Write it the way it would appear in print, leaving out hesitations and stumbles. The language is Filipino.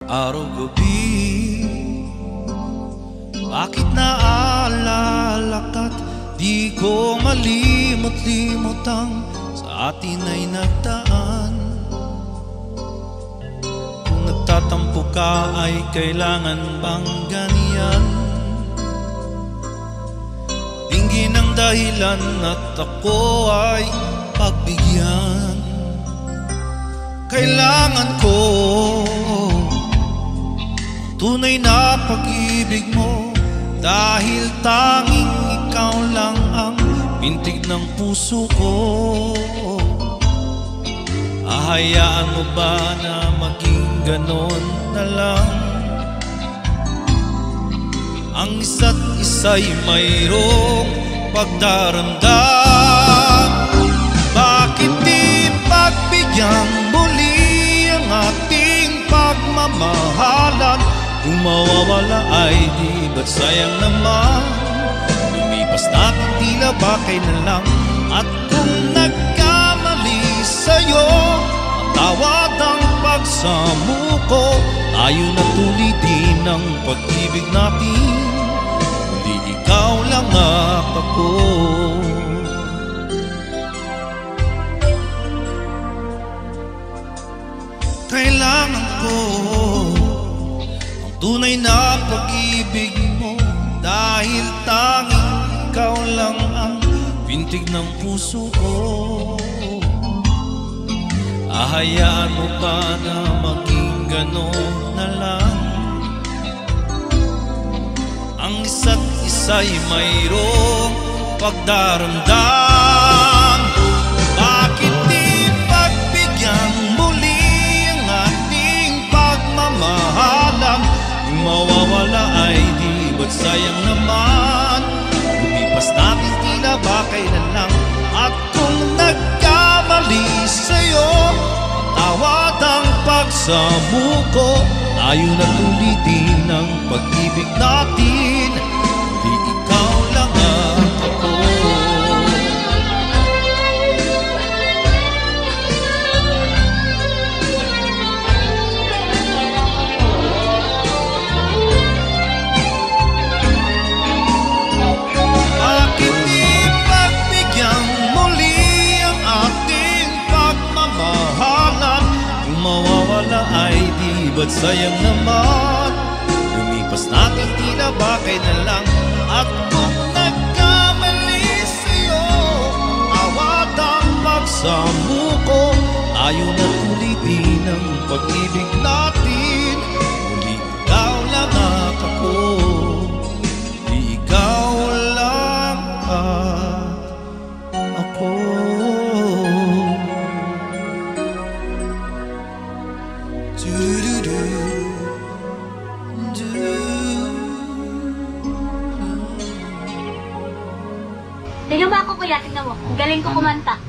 Araw-gabi, bakit naalala ka't di ko malimot-limot ang sa atin ay nagdaan. Kung nagtatampo ka ay kailangan bang ganyan? Tingin ang dahilan at ako ay pagbigyan. Kailangan ko tunay na pag-ibig mo, dahil tanging ikaw lang ang pintig ng puso ko. Ahayaan mo ba na maging ganon na lang? Ang isa't isa'y mayroong pagdaramdam. Bakit di pagbigyan muli ang ating pagmamahalan? Kung mawawala ay di ba't sayang naman? Lumipas natin tila ba kailan lang? At kung nagkamali sa'yo, matawad ang pagsamuko. Tayo na tulitin ang pag-ibig natin, kundi ikaw lang at ako. Kailangan ko tunay na pag-ibig mo, dahil tanging ikaw lang ang pintig ng puso ko. Ahayaan mo ba na maging ganon na lang? Ang isa't isa'y mayroong pagdaramdam. Bakit di pagbigyan muli ang ating pagmamahalan? Mawawala ay di ba't sayang naman? Lumipas natin tila ba kailan lang? At kung nagkamali sa'yo, matawad ang pagsamuko. Tayo na tulitin ang pag-ibig natin, di ikaw lang at ako. Ay di ba't sayang naman? Lumipas natin tila ba kailan lang? At kung nagkamali sa'yo, awat ang pagsamuko. Tayo na tulitin ang pag-ibig natin, muli ikaw lang at ako. Di ikaw lang at ako. Tingnan mo ako kuya, tingnan mo. Galing ko kumanta.